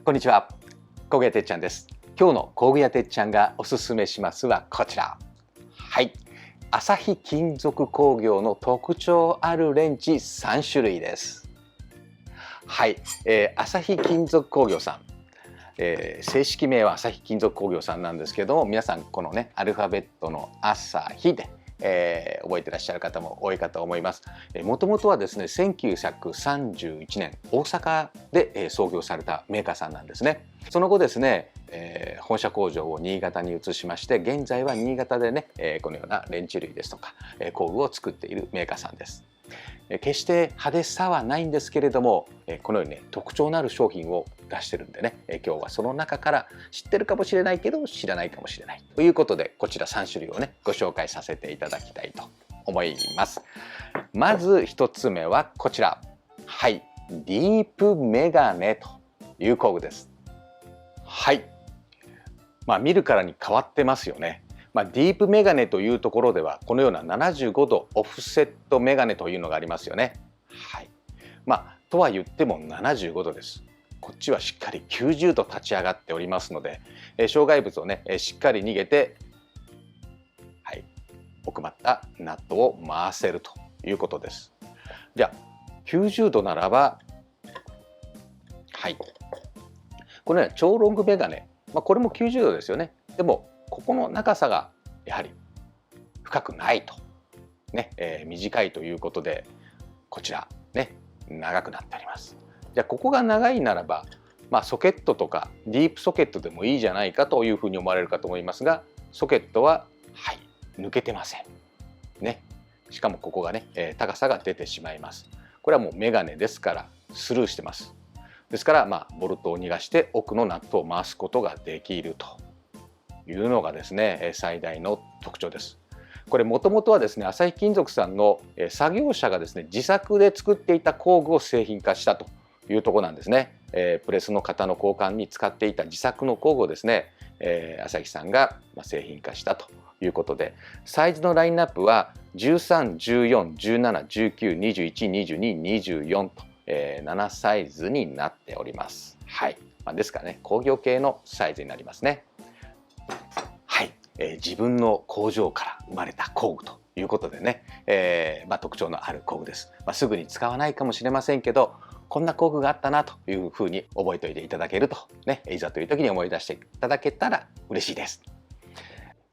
こんにちは、工具屋てっちゃんです。今日の工具屋てっちゃんがおすすめしますはこちら。はい、朝日金属工業の特徴あるレンチ3種類です。はい、朝日金属工業さん、正式名は朝日金属工業さんなんですけども、皆さんこのねアルファベットの朝日で覚えてらっしゃる方も多いかと思います。もともとはですね1931年大阪で創業されたメーカーさんなんですね。その後ですね、本社工場を新潟に移しまして、現在は新潟でね、このようなレンチ類ですとか工具を作っているメーカーさんです。決して派手さはないんですけれども、このようにね特徴のある商品を出してるんでね、今日はその中から知ってるかもしれないけど知らないかもしれないということで、こちら3種類をねご紹介させていただきたいと思います。まず1つ目はこちら。はい、ディープメガネという工具です。はい、見るからに変わってますよね。ディープメガネというところではこのような75度オフセットメガネというのがありますよね。はい、とは言っても75度です。こっちはしっかり90度立ち上がっておりますので、障害物をねしっかり逃げて、はい、奥まったナットを回せるということです。じゃあ90度ならば、はい、これは超ロングメガネ、これも90度ですよね。でもここの長さがやはり深くないとね、短いということで、こちらね長くなっております。じゃあここが長いならば、ソケットとかディープソケットでもいいじゃないかというふうに思われるかと思いますが、ソケットは、はい、抜けてませんね。しかもここがね、高さが出てしまいます。これはもうメガネですからスルーしてます。ですからボルトを逃がして奥のナットを回すことができるというのがですね最大の特徴です。これもともとはですね朝日金属さんの作業者がですね自作で作っていた工具を製品化したというところなんですね。プレスの型の交換に使っていた自作の工具をですね、朝日さんが製品化したということで、サイズのラインナップは13、14、17、19、21、22、24と、7サイズになっております。はい、ですからね工業系のサイズになりますね。はい、自分の工場から生まれた工具ということでね、特徴のある工具です。すぐに使わないかもしれませんけど、こんな工具があったなというふうに覚えておいていただけるとね、いざという時に思い出していただけたら嬉しいです。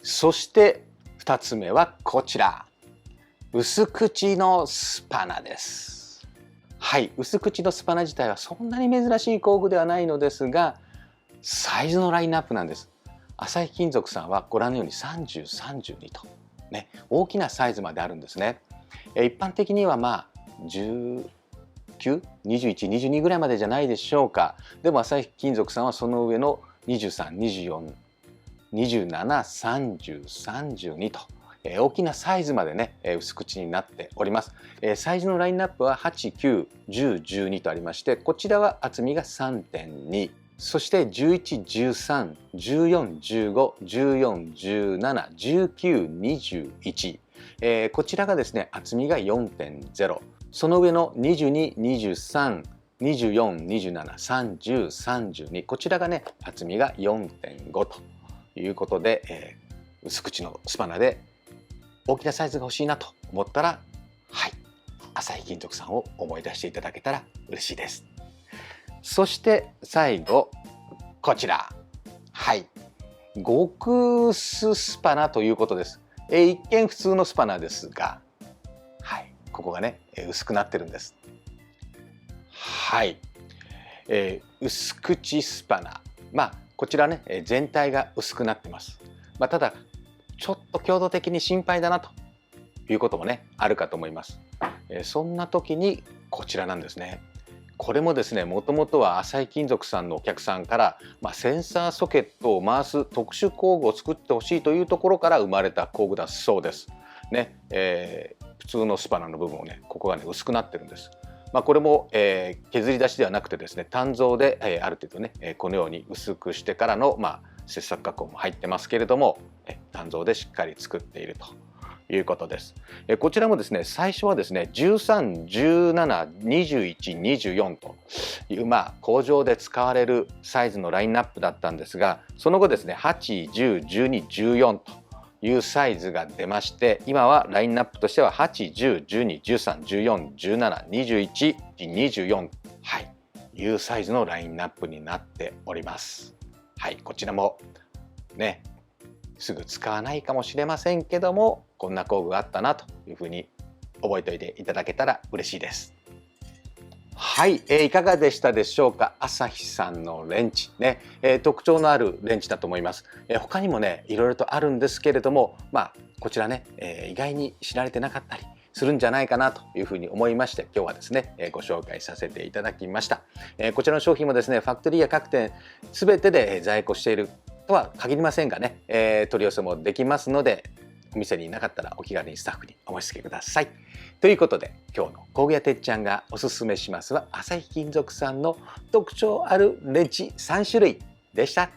そして2つ目はこちら、薄口のスパナです。はい、薄口のスパナ自体はそんなに珍しい工具ではないのですが、サイズのラインナップなんです。朝日金属さんはご覧のように30、32とね、大きなサイズまであるんですね。一般的には19、21、22ぐらいまでじゃないでしょうか。でも朝日金属さんはその上の23、24、27、30、32と、大きなサイズまでね薄口になっております。サイズのラインナップは8、9、10、12とありまして、こちらは厚みが 3.2、そして11、13、14、15、14、17、19、21、こちらがですね厚みが 4.0、その上の22、23、24、27、30、32、こちらがね厚みが 4.5 ということで、薄口のスパナで大きなサイズが欲しいなと思ったら、はい、朝日金属さんを思い出していただけたら嬉しいです。そして最後こちら、はい、極薄スパナということです。一見普通のスパナですが、はい、ここがね薄くなってるんです。はい、薄口スパナ、こちらね全体が薄くなってます。ただちょっと強度的に心配だなということもねあるかと思います。そんな時にこちらなんですね。これもですねもともとは朝日金属さんのお客さんから、センサーソケットを回す特殊工具を作ってほしいというところから生まれた工具だそうですね。普通のスパナの部分をねここがね薄くなってるんです。これも、削り出しではなくてですね鍛造で、ある程度ねこのように薄くしてからの、切削加工も入ってますけれども、鍛造でしっかり作っているということです。こちらもですね、最初はですね、13、17、21、24という、工場で使われるサイズのラインナップだったんですが、その後ですね、8、10、12、14というサイズが出まして、今はラインナップとしては8、10、12、13、14、17、21、24、はい、いうサイズのラインナップになっております。はい、こちらもね、すぐ使わないかもしれませんけども、こんな工具があったなというふうに覚えておいていただけたら嬉しいです。はい、いかがでしたでしょうか。朝日さんのレンチね、特徴のあるレンチだと思います。他にもね、いろいろとあるんですけれども、こちらね、意外に知られてなかったりするんじゃないかなというふうに思いまして、今日はですね、ご紹介させていただきました。こちらの商品もですね、ファクトリーや各店すべてで在庫しているとは限りませんがね、取り寄せもできますので、お店にいなかったらお気軽にスタッフにお申し付けください。ということで、今日の工具屋てっちゃんがおすすめしますは、朝日金属さんの特徴あるレンチ3種類でした。